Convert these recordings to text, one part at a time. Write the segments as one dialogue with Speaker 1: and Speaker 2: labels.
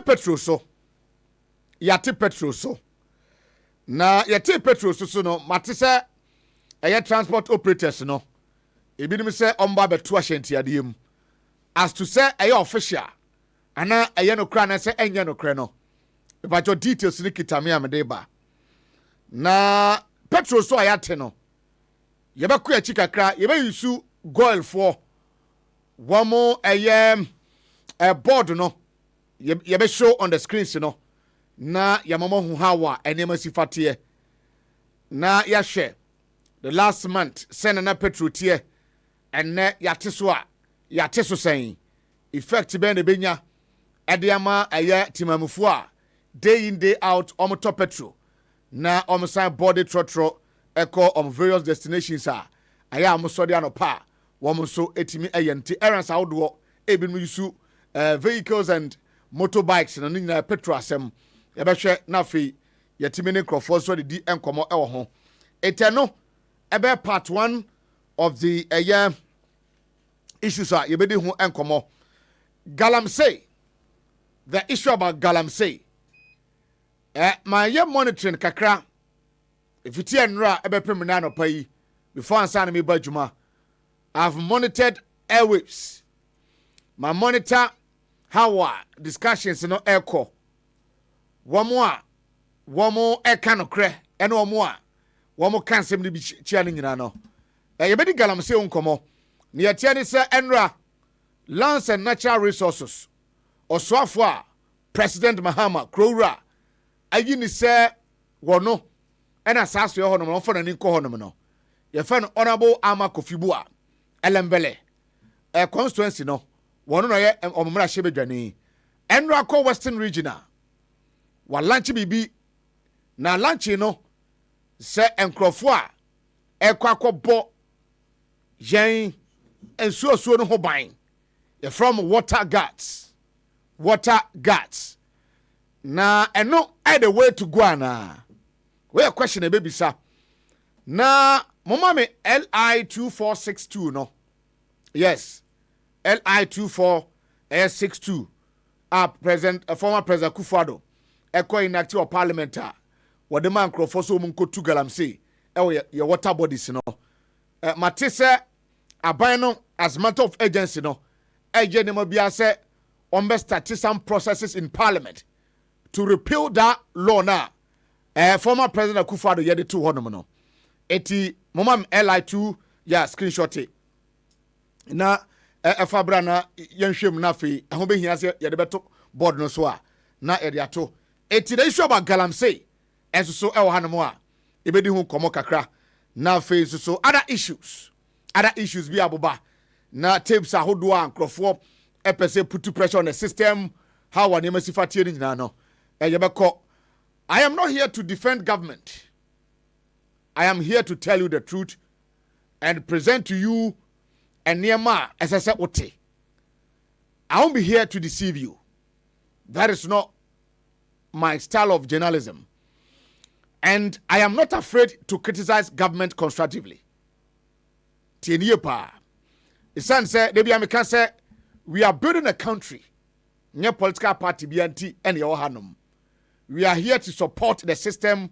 Speaker 1: petrol so. Yate petrol so. Na yate petrol so no matise eye transport operators no. Ebi nim say omba beto ahyentia mu. As to say eye official ana eye no kra na say enye no kra no. About your details ni kitame amede na petrol so ayate no ye be ko achi kakra ye be yusu goil for wamo a board no ye be show on the screens no na ya mama hu hawa enema sifate na ya share the last month send na petrol tie enne yate so a yate so sen effect be na benya ediama aye timamufu a day in day out top petrol na sign body trotro echo various destinations aya amsori anopa so etimi ayenti errands outdoor ebinu yusu vehicles and motorbikes na nyina petrol asem yebehwe na fe yetimi ne crofo so di enkomo ewo ho eteno ebe part 1 of the issues yebedi ho enkomo Galamsey, the issue about Galamsey. My monitoring kakra. If it's nra ebe pemina no pay before answer me bajuma. I've monitored airwaves. My monitor how discussions no echo. One more eka no kre eno one more can sem bi chia ni nyina no. E be di Galamsey unkomo. Ni atia ni se enra lands and natural resources. Oswafo a President Mahama Krowra ayi ni se wono ena saso ye hono no fo na ni ko hono no ye fa no honorable Ama Kofibua elembele constituency no wono no ye omumra hye bedwane enra ko Western Regional wa lunch bibi na lunch no se enkrofo a ekwa akobọ yen ensuosuo no ho ban ye from water guards na eno the way to go na we a question e baby sir na mama me LI2462 no yes LI2462 former president Kufuado eko inactive of parliament what the man crofo so mun ko tu Galamsey ye water bodies no matise aban no as matter of agency no eje ne mabia se on be start some processes in parliament to repeal that law now. Former President Kufuado yede to honom no. Eti mama LI2 ya screenshot it. Na fabra na yenhwem na fe ho behia se yede beto board no so a na ede ato. Eti the issue about Galamsey enso so e wo hanom a ebedi hu komo kakra na fe so other issues bi aboba na tapes ahodo a nkrofo epese put pressure on the system how one emasifatie ni nyina no. I am not here to defend government. I am here to tell you the truth and present to you a nearma as I said. I won't be here to deceive you. That is not my style of journalism. And I am not afraid to criticize government constructively. Tienyepa. The son said, we are building a country. Nye political party BNT and your hanum. We are here to support the system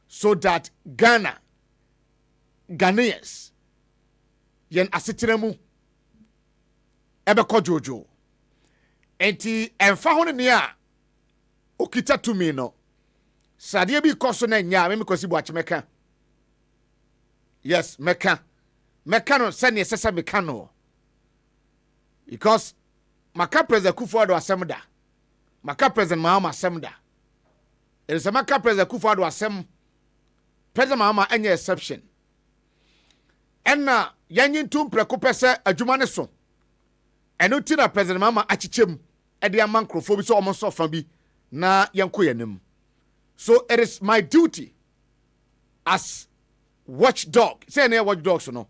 Speaker 1: so that Ghanaians, yen asitiremu, ebeko jojo. Enti emfa hone niya okita tumi no. Sadie bi koso na nya me kosi bu achimeka. Yes, meka. Meka no sene sesa meka no. Because maka President Kufuado asemda. Maka President Mahama asemda. It is a maka President Kufuado asem. President Mahama any exception. Enna yanyin tum prekope se adwuma ne so. Eno ti na President Mahama achichem e de amankrofo bi so omo so fa bi na yenko yanem. So it is my duty as watchdog. Say na watchdog so no.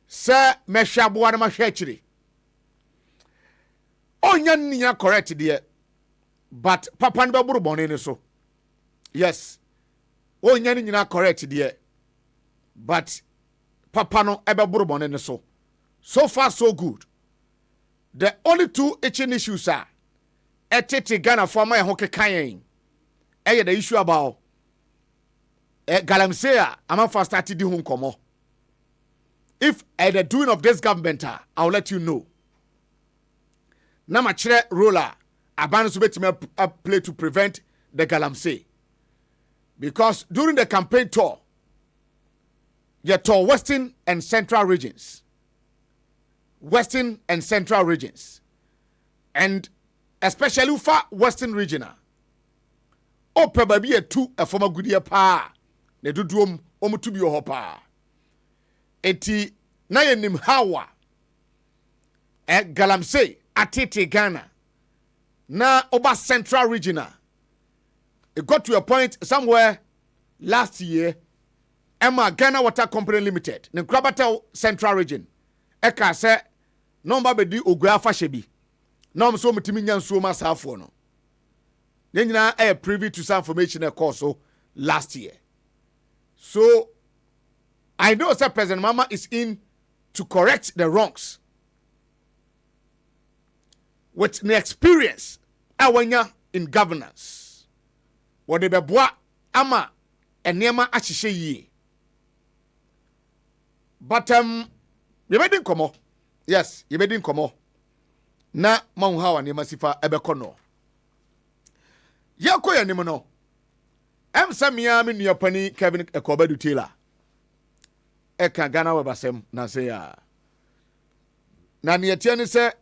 Speaker 1: Say me hwaboa na ma hwa akire. Onya niya correct there. But papa no be bone ne so. Yes. Onya niya correct there. But papa no ebe bone ne so. So far so good. The only two itching issues are etete Ghana former ho kekayen the issue about Galamsey amanfa started di ho nkomo. If at the doing of this government, I'll let you know. Na ma chere roller aban so betime play to prevent the Galamsey. Because during the campaign tour, you tour Western and Central regions. Western and Central regions. And especially for Western region. O probably a two a former good year pa. Ne do drum to be your pa. Eti na yenim hawa Galamsey atete Ghana na oba Central region. It got to a point somewhere last year. Emma Ghana Water Company Limited, ne Krabata Central region. Eka se nomba bedi oguafa shebi. Nom so mutimi nyansuo ma safo no. Ne nyina privy to some information e course so last year. So I know that President Mama is in to correct the wrongs with the experience awanya in governance. What they beboa ama enema ahihye yie. But you made nkomo. Yes, you made nkomo. Na manhawa ne masifa ebekono. Yako ya nimo no. Samia me nuapani Kevin Ekobadu Taylor. Eka Ghana webasem na se ya. Na ne yetie ne se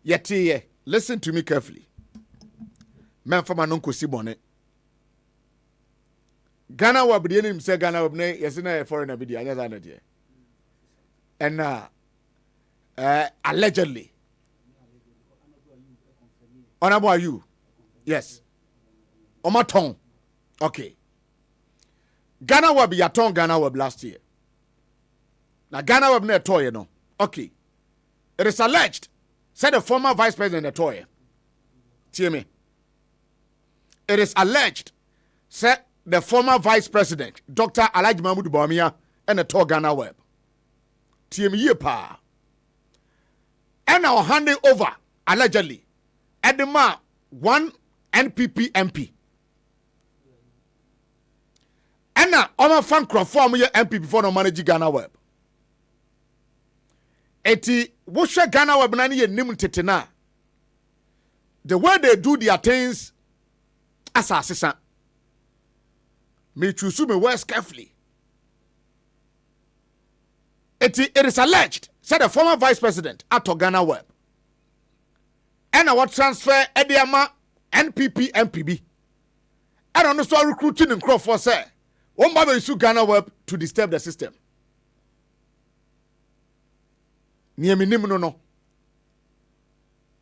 Speaker 1: yetiye. Listen to me carefully. Memfama no nkosi bone. Ghana wabdi nim se Ghana wabne yesina foreign abidi anya za na de. And allegedly. Honorable are you? Yes. Omaton. Okay. Ghana wab yaton Ghana wab last year. Now Ghana wab ne toy no. Okay. It is alleged, said the former vice president a toy. Hear me. It is alleged, said the former vice president, Dr. Alhaji Mahmoud Bawumia, and a toy Ghana web. Hear me ye pa. And now handing over, allegedly, at the ma one NPP MP. And now, I'm fan form your MP before no manage Ghana web. Eti, wosha Ghana web nani ye nim tetena. The way they do their things, as assistant. Me choose me words carefully. It is alleged, said the former vice president at Ghana web. And our transfer Ediama NPP MPB. I don't know so recruiting in Crawford say. One Bible is Ghana web to disturb the system. Near me no.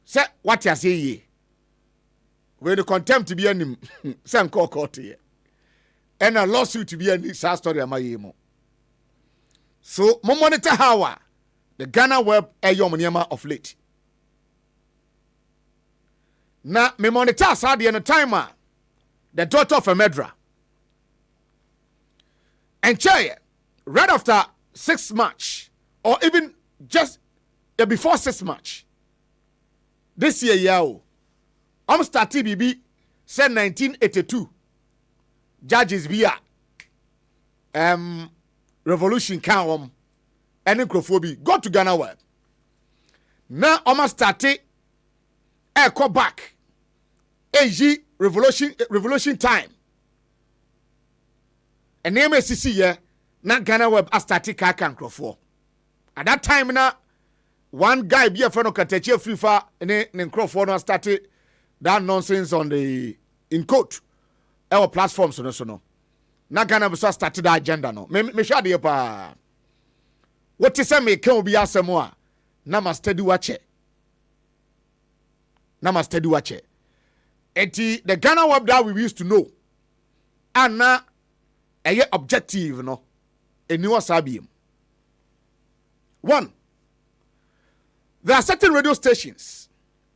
Speaker 1: Say what you say ye. When the contempt to be any some court here. And a lawsuit to be any sad story am I. So mo monitor how the Ghana web yom of late. Na me monitor sad the timer the daughter of a Medra. And Chair, right after 6 March, or even just before 6 March, this year, yao, starting BB said 1982, judges via revolution can and necrophobi go to Ghana web. Now started go back. AG revolution time. And name SCC here, na Ghana web a started kaka and crofo. At that time na one guy be a friend of Kateche Free Far and crofo no started that nonsense on the in court. Our platforms no. Na Ghana was started that agenda no. Me share the pa. What you say me can be asemwa. Na ma steady watch it. Eti the Ghana web that we used to know. And na a objective no. A new sabium. One. There are certain radio stations.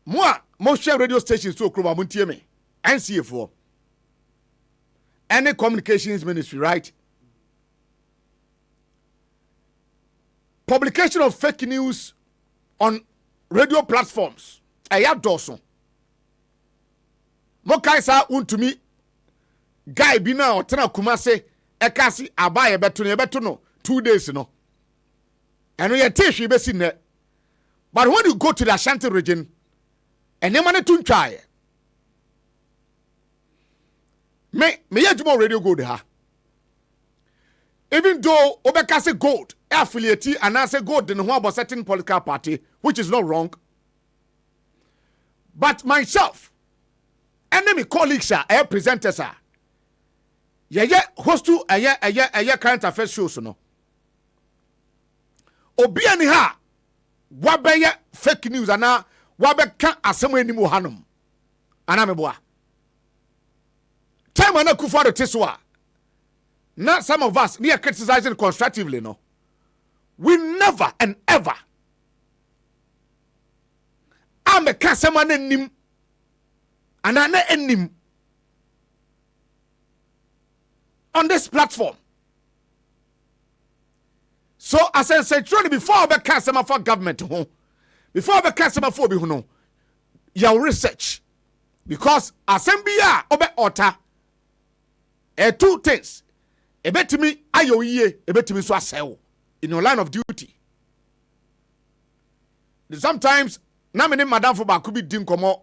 Speaker 1: Most radio stations to Okroma Muntieme. NCA4. Any communications ministry, right? Publication of fake news on radio platforms ɛyɛ dɔɔso mo kai sa untumi guy bi na ɔtena Kumase ɛka si aba yɛbɛto no 2 days no ɛno yɛ tehwe bɛsi nnɛ. But when you go to the Ashanti region ɛnɛma no to ntwaeɛ me yɛ adwuma radio gold ha. Even though obeka say gold affiliate and I say gold in one about certain political party, which is not wrong. But myself, enemy colleagues are presenters are. Yeah, host to a current affairs shows no. Obi ani ha wabeye fake news ana wabeka asemo enimu hanum. Ana meboa. Time ana kufa do teswa. Now some of us, we are criticizing constructively, no. We never and ever. I'm a customer nim, and I'm enim on this platform. So as I said, truly before I be customer for government, before I be customer for be your research, because assembia obe ota, 2 things. Ebetimi ayo ye, ebetimi so asel in your line of duty. Sometimes na me ne madam for ba could be dim komo.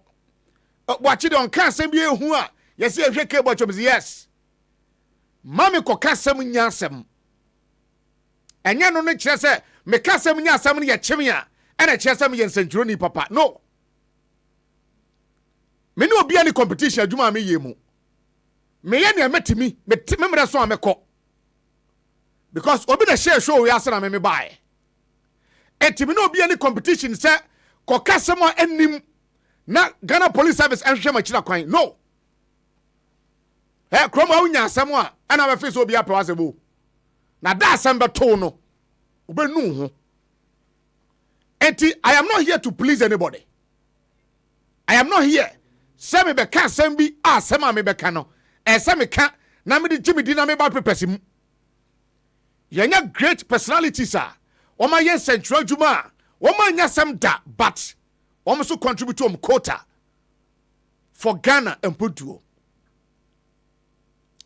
Speaker 1: Watch it on cansem ye hu a. Yes ye hwe ke bochom yes. Mami ko kasem nyasem. Enya no ne kire se me kasem nyasem ne ye kyem a. Ena kire se me ye nsentro papa. No. Me ne obi ani competition adwuma me ye mu. Me ye ne metimi, me mre so amekọ. Because obi na share show we asana me buy. Etimi no obi any competition say ko kasema enim na Ghana Police Service enhwe machira kwan. No. Kroma unya asem a ana be face obi apewa sebo. Na da asem be to no. Obenu ho. Enti I am not here to please anybody. I am not here. Say me be ka asem bi asem a me be ka no. Say me ka na me di Jimmy di na me ba prepare mu. Yenya great personalities are. Oma yen central juma. Oma nya sem da, but oma so contribute to quota for Ghana and Puntuo.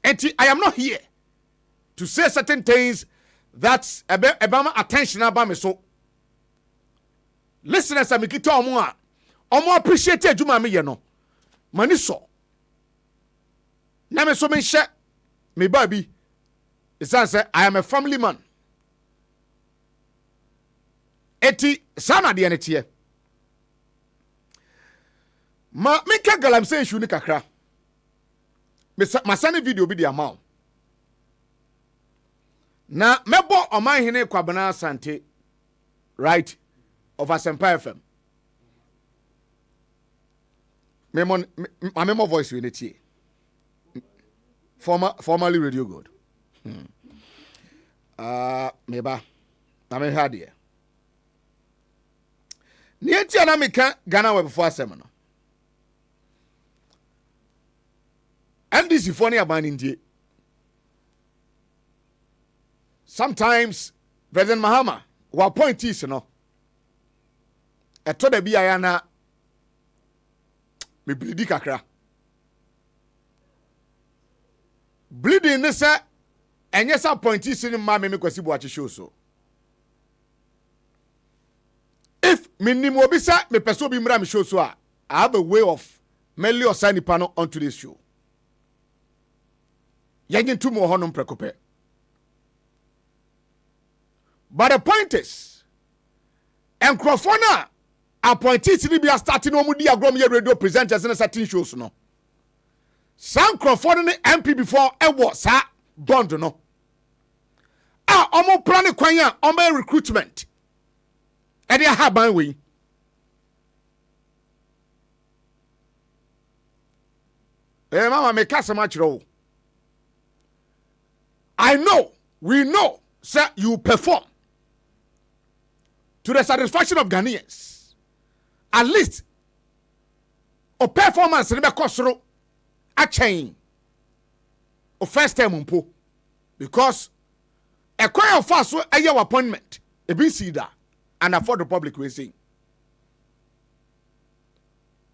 Speaker 1: And I am not here to say certain things that's about attention about me. So listeners, I'm kita omo appreciate juma me no. Mani so. Na me so me share me baby. It says, I am a family man. Eti sana de netie. Ma meka Galamsey issue ni kakra. Ma sane video bi de amount. Na mebo oman hene kwabana asante right of Asempa FM. Memo voice we netie. Formerly Radio Good. Meba na me hade ni etia na meka Ghana we before asem no NDC for ne aban ndie. Sometimes President Mahama wa point is no eto da bia ya na me bleedi kakra bleeding ne say and yes, I point is in my me kwasi bo show so. If minimum obisa me person bi mra me show so I have a way of mainly or sign panel onto this show. Yagin two more honum prekope. But the point is, and Crofona appointees to be starting no mudi agrom ye radio presenters in a certain shows no. Some Crofona MP before e was sa bond no. Omo plan kwan ya omo recruitment e dey haban we mama me kasa ma kire o. I know, we know, sir, you perform to the satisfaction of Ghanaians. At least o performance ne be kosoro a chain o first time mpo because a choir of us a your appointment a be see that and afford the public we saying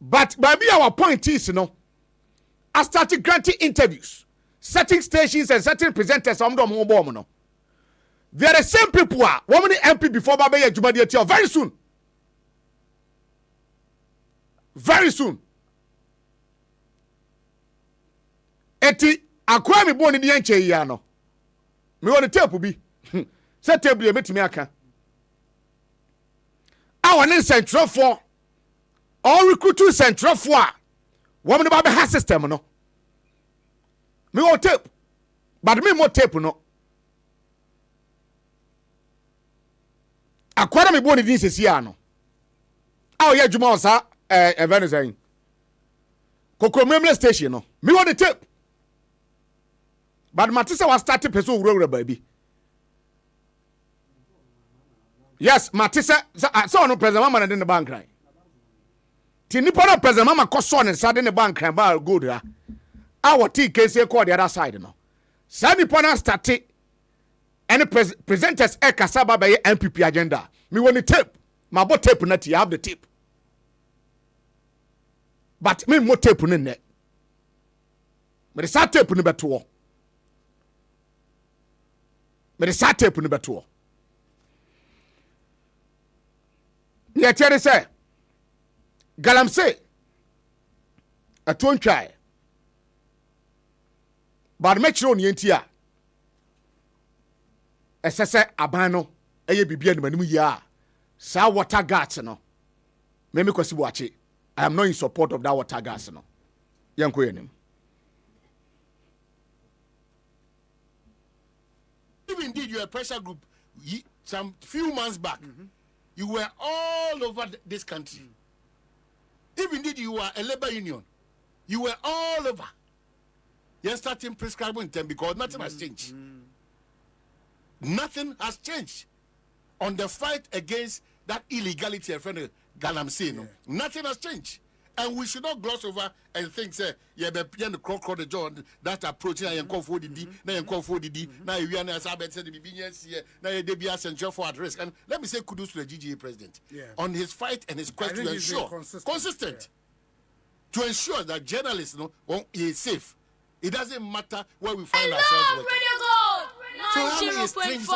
Speaker 1: But maybe our point is, I started granting interviews, certain stations and certain presenters. They are the same people who are woman MP before Babaya Jumadi very soon. Very soon. Eti akwa mi born in the enche yano. Me want to tell be. Say table you met me aka. Our name central for all recruit central for woman about the system no. Me want tape. But me more tape no. Akwa mi born in this yano. Aw ya juma osa event saying. Kokomemle station no. Me want the tape. But Matisa was starting person who baby. Yes, Matisa saw no present mama in the bank cry. Tinipono present mama coson and sat in the bank cry bar good. Our TKC called the other side no. Sani Pona started any presenters a Kasaba by MPP agenda. Me want the tape. My bot tape not you have the tape. But me more tape in there. But it's a tape in the better. But the sat tape in the better. Yeah, tell say Galamsey a ton try. But make sure on yentia. Esese abano eye bibia no manimu ya. Sa water gas no. Me kwasi boache. I am not in support of that water gas no. Yanko yenim.
Speaker 2: If indeed you're a pressure group, some few months back, you were all over this country. If indeed you were a labor union, you were all over. You're starting prescribing them because nothing has changed. Nothing has changed on the fight against that illegality, friend Galamsey. No? Nothing has changed. And we should not gloss over and think, say, yeah, but the cross the John that approach now you call for the D, now you call for the D, now you are as I said the BBS here, now you be central for at risk. And let me say kudos to the GGA president on his fight and his quest to ensure consistent to ensure that journalists is safe. It doesn't matter where we find ourselves. So how many strange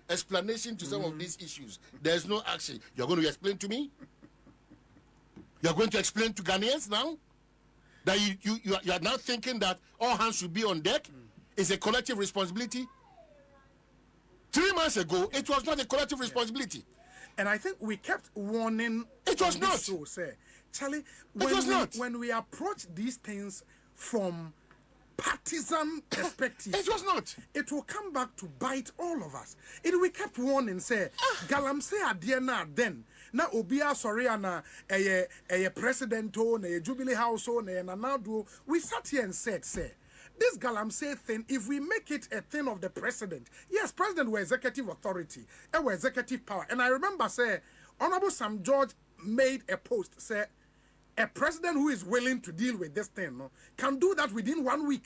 Speaker 2: explanation to some of these issues? There's no action. You're going to explain to me? You're going to explain to Ghanaians now that you are now thinking that all hands should be on deck? It's a collective responsibility. 3 months ago, it was not a collective responsibility.
Speaker 3: And I think we kept warning.
Speaker 2: It was not.
Speaker 3: So, say, Charlie, when we approach these things from partisan perspective,
Speaker 2: it was not.
Speaker 3: It will come back to bite all of us. We kept warning, say, Galamsey adiena then. Na obia sorry ana a president na Jubilee House na nanado. We sat here and said, say, this Galamsey thing, if we make it a thing of the president, yes, president were executive authority, were executive power. And I remember, say, Honorable Sam George made a post, say, a president who is willing to deal with this thing can do that within 1 week.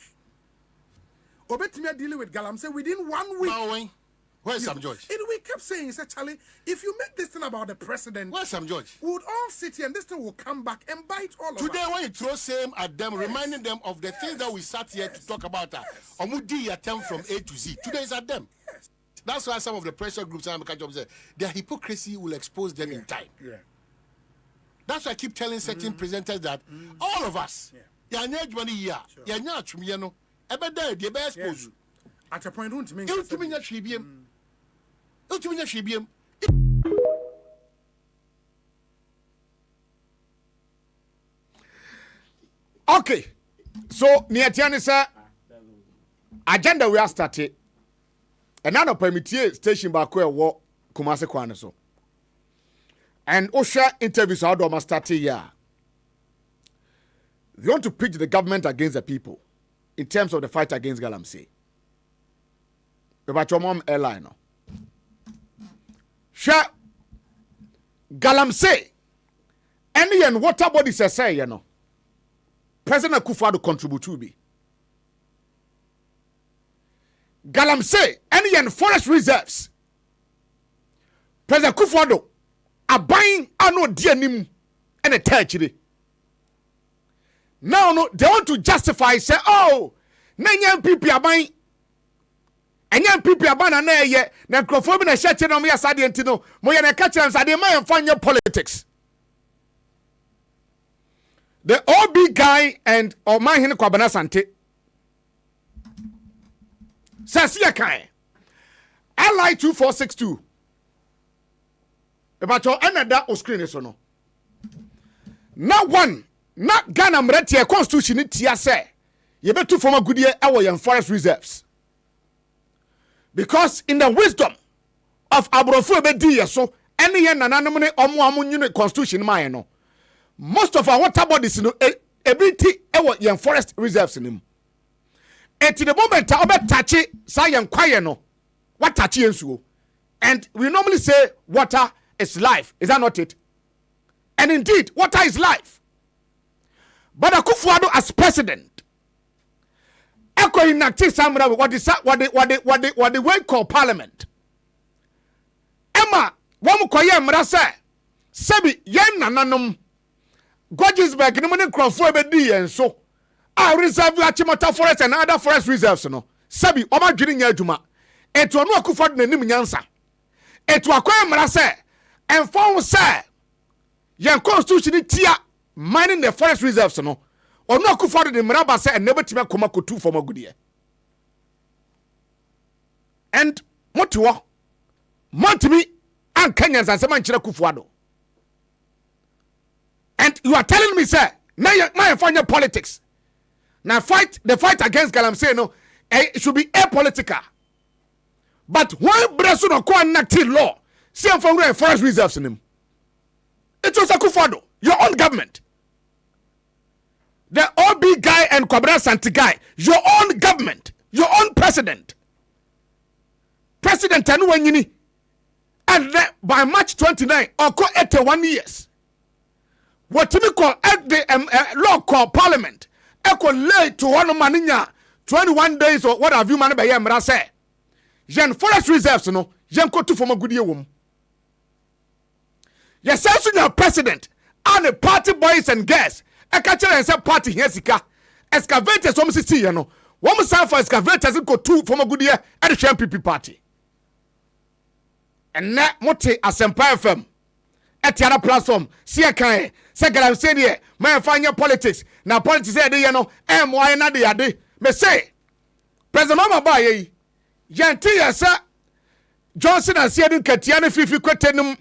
Speaker 3: Obetime dealing with Galamsey within 1 week.
Speaker 2: Now, where's Sam George?
Speaker 3: We kept saying, say, Charlie, if you make this thing about the president,
Speaker 2: where's Sam George?
Speaker 3: We would all sit here and this thing will come back and bite all of us.
Speaker 2: Today, when you throw same at them, reminding them of the things that we sat here to talk about, Omudi attempt from A to Z. Today is at them. That's why some of the pressure groups say their hypocrisy will expose them in time. That's why I keep telling certain presenters that all of us,
Speaker 3: at a point,
Speaker 1: okay, so near Tianisa agenda we are started, and now permit station back where walk Kumasi Kwana so. And OSHA interviews how do I start here? They want to pitch the government against the people in terms of the fight against Galamsey. About your mom airline. Sure. Galamsey. Any and water bodies say, President Akufo-Addo contribute to be. Galamsey. Any and forest reserves. President Akufo-Addo. Abayin ano di anim and a touchy. Now, no, they want to justify, say, oh, Nanyan people are buying. And young people are buying a yet. Now, Crophobian and Shetty on me as I didn't know. Moyana catchers, I demand find your politics. The OB guy and my Hen Kwabana Sante. Sasia Kai. Ally 2462. About your another or screen is or no. Not one, not Ghana Mretia Constitution, it say. You better from a good year, our forest reserves. Because in the wisdom of Abrofu Bedia, so any anonymous or more unit constitution, my no. Most of our water bodies, you know, ability our forest reserves in him. And to the moment, I bet touch it, say and quiet no. What touch you? And we normally say water is life. Is that not it? And indeed, water is life. But Akufo-Addo as president, Eko inactive samra what the way called parliament. Emma, one koye mra se, sebi yen nananom. Gordonsburg no money Crawford be and so. I reserve Achimota forest and other forest reserves no. Sebi oma dwiri nya adwuma. Eto no Akufo-Addo nanim nyansa. Eto akoye mra se, enfon se yen constitution tia mining the forest reserves no. Ono Akufo-Addo de mraba se and never time koma kotu for magudie. And motiwo montimi an Kenyans and seman chira Akufo-Addo. And you are telling me, sir, now you find your politics. Now the fight against Galamsey, no, it should be apolitical. But when Brasso no go enacted law, same from where forest reserves in him. It was Akufo-Addo, your own government. The OB guy and Kwabena Santi guy, your own government, your own president. President Tanuwanyini. And then by March 29, or 81 years. What we call at the law called parliament, equal late to one maninya 21 days or what have you man by Yamra say. Yen forest reserves no, yen ko to from a good year womb. Yes, your president and the party boys and girls, a catcher and some party Hesika, excavators from Siciliano, one sign for excavators and go two from a good year at the Champion party. And that mote as Empire firm. At the other platform, see a kind, second I'm saying here, my find your politics. Now, politics say, you know, why not the other? Me say, President Mama Baye, Yantia, sir, Johnson and Seadin Katiana Fifi Quatenum,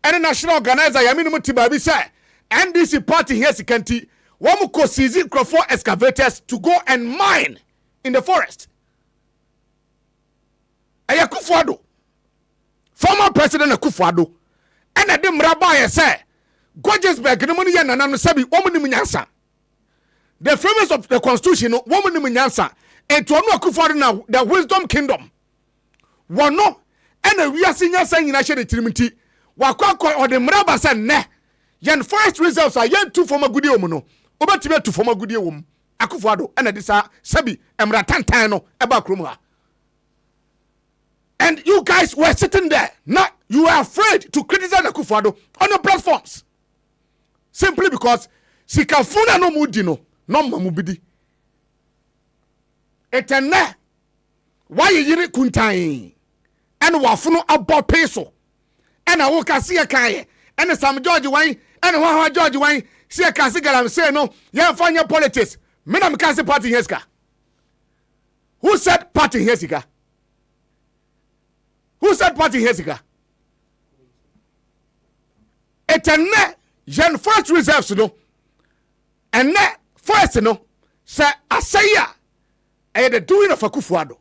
Speaker 1: and a national organizer, Yaminum Tibabi, sir, NDC party here, Sikanti, Wamuko season Crawford excavators to go and mine in the forest. Akufo-Addo, former President Akufo-Addo. And I didn't rabbi say, Gordonsburg, no money and an sabi, woman in Minyansa. The framers of the constitution, woman in Minyansa, and to Akufo-Addo now, the wisdom kingdom. One no, and we are senior saying in Asher Trinity, Wakako or the Mraba said, ne, yan forest reserves are yan two from a good woman, over to form a good woman, Akufo-Addo, and this are Sabi, and Ratantano, about Krumah. And you guys were sitting there. Now you are afraid to criticize Akufo-Addo on your platforms. Simply because Sikafuna no mudino, no mamubidi. Etene. Why you yiri kuntai? And wafuno about peso. And I woka see a kaye. And some George wine. And Waha George wine. See a Kasigalam say no. You find your politics. Madam Kasi party Heska. Who said party Hesika? Who said party Hesika? Etene yen forest reserves no. And ne forest no. Say asaya. I the doing of Akufo-Addo.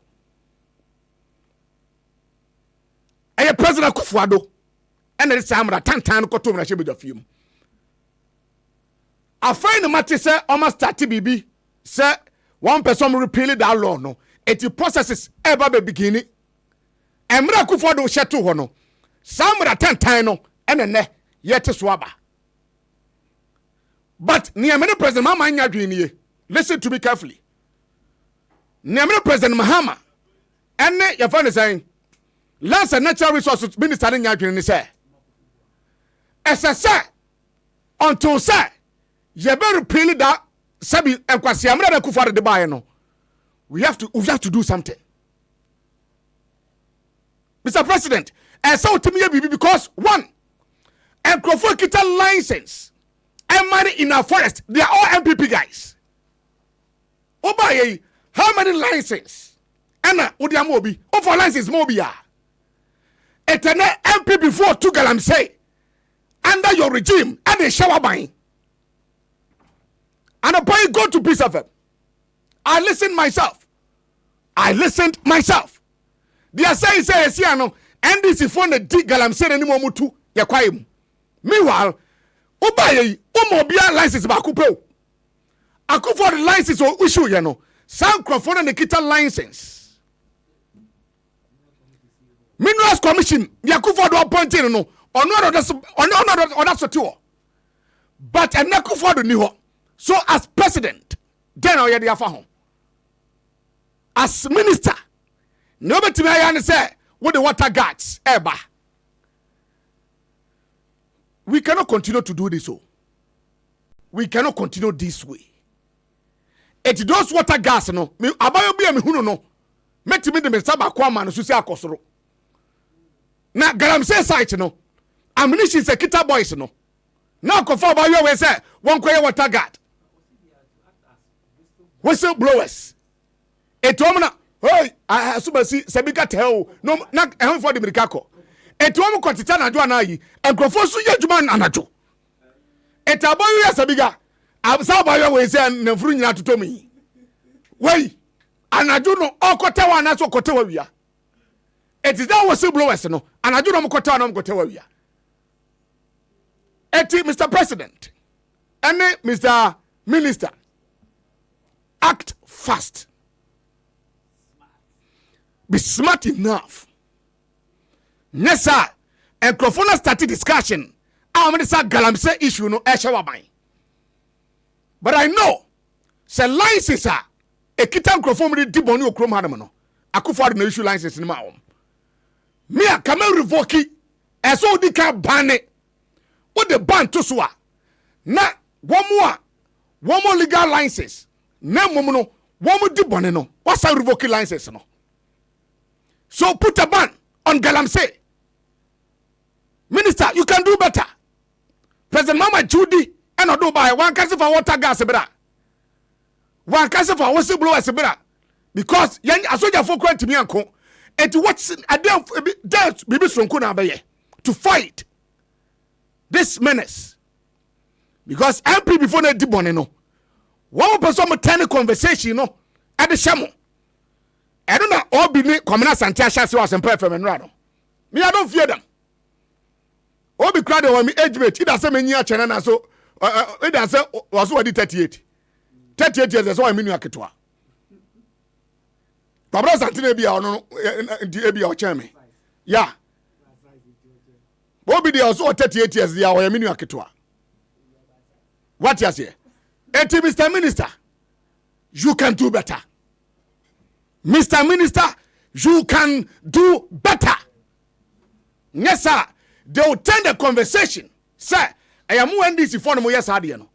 Speaker 1: I President Akufo-Addo. And it's time that Tantan got to me the film. I find the matter say almost 30 BB. Say one person repealed that law no. It processes ever beginning. And Akufo-Addo shetu hono. Samra Tantan and ne yet swaba. But near many President Mama Nyadwini. Listen to me carefully. Near President Mahama. And your friend is saying, Lands and Natural Resources Minister Nyadwini say. As I said, until say you better repeal that sabi enkwasi amra na Akufo-Addo de buy no. We have to do something. Mr. President, and so to me because one, and Crawford kita license and money in our forest, they are all MPP guys. Obaye, how many license? Anna Udiamobi, for license Mobia. Etene MP before to Galamsey under your regime and the shower buying. And a boy go to Peace FM. I listened myself. They are saying, NDC phone the D Galamsey anymore mutu ya kwaim. Meanwhile, Obaye, Umobia license bakupo. Akufo-Addo license or issue, you know. Some Crawford and the Kita license. Minerals Commission, Akufo-Addo appointed, no, or not that's a tour. But Akufo-Addo knew. So as president, then I had home. As minister, nobody to me say what the water guards ever. We cannot continue to do this. We cannot continue this way. It those water gas no. Me abayo bi amehunu no. Metimi de me saba kwa ma no so si akosoro. Na Galamsey site no. Ammunition se kita boys no. Na akofo abayo we say won koye water guard. Whistle blowers. Etomna hey asubasi sebika tell no na ehun for the mirikako. Etom kwatita na adwo na yi. Enkofo so ye djuma anajo. Etaboyo ya sebiga Absabayo we say na furu nyina totomi. Wey, anaju no okotewa na so kotewa wia. It is that whistle blowers no. Anaju no mkotewa no mkotewa wia. Eti Mr. President and Mr. Minister, act fast. Be smart enough. Yes, sir. And Crawford started discussion. I'm going to say Galamsey issue no eshawabai. But I know, say license a kitan Crawford di boni okrom hanam no. Akufo-Addo no issue license ni ma om. Me a come revoke eso di ka ban what the ban to so a na one more legal license na mum no one more di boni no what's a revoke license no. So put a ban on Galamsey. Minister, you can do better. President Mama Judy and do by one council for water gas bra. One council for whistleblowers bra. Because young a soldier for quite to me uncle. And to watch a damn death baby from Kuna Baye to fight this menace. Because MP before the diboneno. One person attend conversation, at the Shamo. I don't know all be Commander Santiago was and pray from Enrado. Me, I don't fear them. Obi crowd on me age mate. It doesn't mean you're China, so it doesn't was already 38. 38 years, that's why I mean you are Ketua. Pablo Santine be our no, the chairman. Yeah. Bobby, they also 38 years, they are I mean you are Ketua. What you say? Eti Mr. Minister, you can do better. Mr. Minister, you can do better. Yes, sir. They will turn the conversation. Sir, I am NDC for no yes adiano.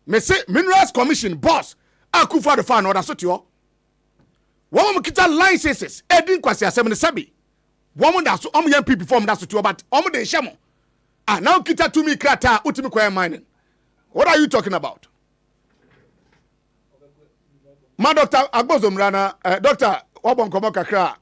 Speaker 1: Me say Minerals Commission boss Akufo-Addo fan order SOCIO. Woman kita licenses edin kwasi asem ne sabi. Woman da so young people form that SOCIO but de shamo. Now kita to me krata utimi kwaya mining. What are you talking about? Ma doctor Agbozomrana doctor Obon Komo kakra